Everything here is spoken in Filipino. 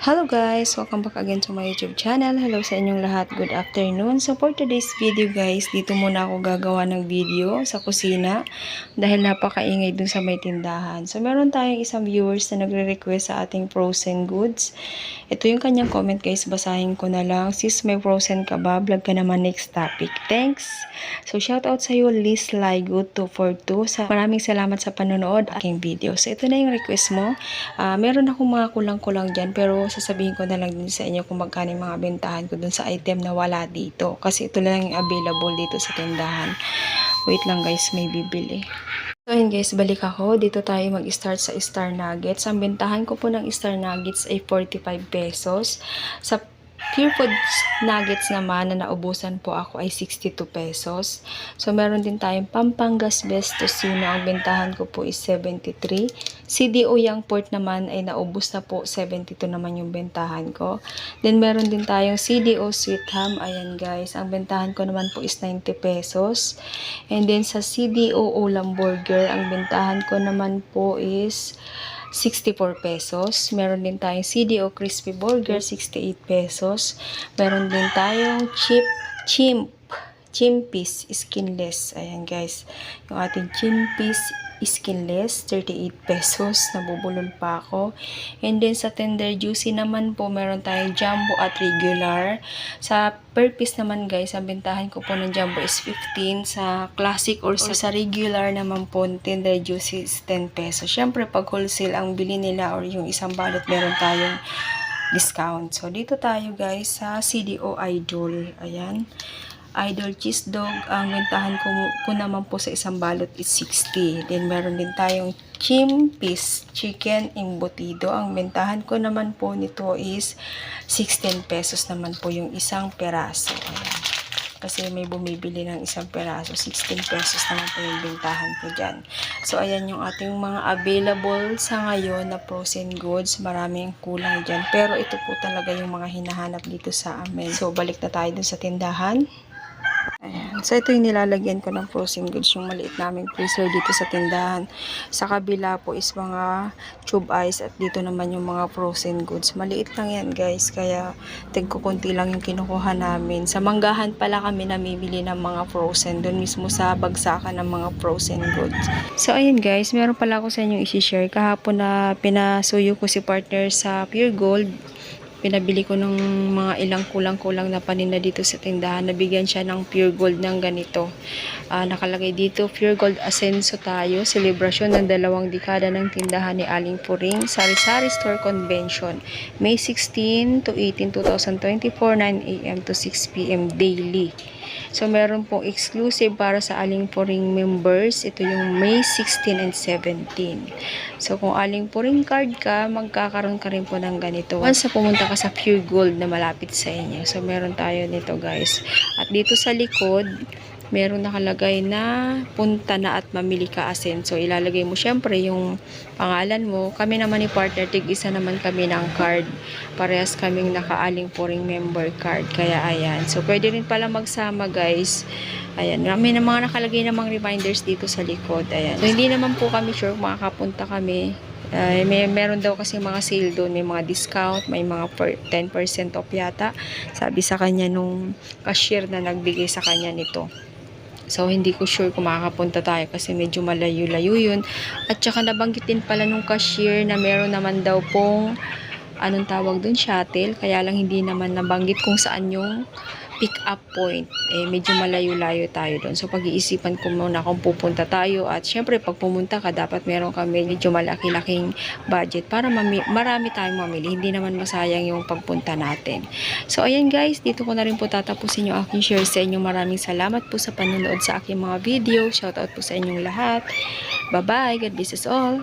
Hello guys! Welcome back again to my YouTube channel. Hello sa inyong lahat. Good afternoon. So for today's video guys, dito muna ako gagawa ng video sa kusina dahil napakaingay dun sa may tindahan. So meron tayong isang viewers na nagre-request sa ating frozen goods. Ito yung kanyang comment guys. Basahin ko na lang. Sis, may frozen ka ba? Vlog ka naman next topic. Thanks! So shout out sa iyo Liz Lygood 242. Maraming salamat sa panonood aking video. So ito na yung request mo. Meron akong mga kulang-kulang dyan pero sasabihin ko na lang din sa inyo kung magkano yung mga bentahan ko dun sa item na wala dito. Kasi ito lang yung available dito sa tindahan. Wait lang guys, may bibili. So yun guys, balik ako. Dito tayo mag-start sa Star Nuggets. Ang bentahan ko po ng Star Nuggets ay 45 pesos. Sa Pure Foods Nuggets naman na naubusan po ako ay 62 pesos. So meron din tayong Pampangas Best Tocino. Ang bentahan ko po is 73. CDO Young Port naman ay naubos na po. 72 naman yung bentahan ko. Then meron din tayong CDO Sweet Ham. Ayan guys. Ang bentahan ko naman po is 90 pesos. And then sa CDO Ulam Burger, ang bentahan ko naman po is 64 pesos. Meron din tayong CDO Crispy Burger, 68 pesos. Meron din tayong Chimpis Skinless. Ayan guys. Yung ating Chimpis Skinless, 38 pesos. Nabubulol pa ako. And then sa Tender Juicy naman po, meron tayong Jumbo at Regular. Sa per piece naman guys, ang bentahan ko po ng Jumbo is 15. Sa Classic or sa Regular naman po, Tender Juicy is 10 pesos. Syempre, pag wholesale ang bili nila or yung isang balot, meron tayong discount. So, dito tayo guys sa CDO Idol. Ayan. Idol Cheese Dog, ang bentahan ko naman po sa isang balot is 60. Then, meron din tayong Chimpis Chicken Embutido. Ang bentahan ko naman po nito is 16 pesos naman po yung isang peraso. Ayan. Kasi may bumibili ng isang peraso. 16 pesos naman po yung bentahan ko dyan. So, ayan yung ating mga available sa ngayon na frozen goods. Maraming kulang dyan. Pero ito po talaga yung mga hinahanap dito sa amin. So, balik na tayo dun sa tindahan. Ayan. So, ito yung nilalagyan ko ng frozen goods, yung maliit naming freezer dito sa tindahan. Sa kabila po is mga tube ice at dito naman yung mga frozen goods. Maliit lang yan guys, kaya tigkukunti lang yung kinukuha namin. Sa manggahan pala kami namimili ng mga frozen, doon mismo sa bagsakan ng mga frozen goods. So, ayun guys, meron pala ako sa inyong isi-share. Kahapon na pinasuyo ko si partner sa Pure Gold. Pinabili ko ng mga ilang kulang-kulang na paninda dito sa tindahan. Nabigyan siya ng Pure Gold ng ganito. Nakalagay dito, Pure Gold Asenso tayo. Selebrasyon ng 2 dekada ng tindahan ni Aling Puring. Sari-Sari Store Convention. May 16 to 18, 2024, 9 a.m. to 6 p.m. daily. So, meron pong exclusive para sa Aling Puring members. Ito yung May 16 and 17. So, kung Aling Puring card ka, magkakaroon ka rin po ng ganito. Once na pumunta ka sa Pure Gold na malapit sa inyo. So, meron tayo nito guys. At dito sa likod, meron nakalagay na punta na at mamili ka asin. So, ilalagay mo syempre yung pangalan mo. Kami naman ni partner, tig-isa naman kami ng card. Parehas kaming naka-Aling Puring member card. Kaya, ayan. So, pwede rin pala magsama, guys. Ayan. May mga nakalagay namang reminders dito sa likod. Ayan. So, hindi naman po kami sure kung makakapunta kami. Meron daw kasi mga sale doon, may mga discount, may mga 10% off yata. Sabi sa kanya nung cashier na nagbigay sa kanya nito. So, hindi ko sure kung makakapunta tayo kasi medyo malayo-layo yun. At saka nabanggit din pala nung cashier na meron naman daw pong, anong tawag dun, shuttle. Kaya lang hindi naman nabanggit kung saan yung pick-up point. Medyo malayo-layo tayo doon. So, pag-iisipan ko muna kung pupunta tayo. At syempre, pag pumunta ka, dapat meron kami medyo malaki-laking budget para marami tayong mamili. Hindi naman masayang yung pagpunta natin. So, ayan guys, dito ko na rin po tatapusin yung aking share sa inyo. Maraming salamat po sa panonood sa aking mga video. Shoutout po sa inyong lahat. Bye-bye. God bless us all.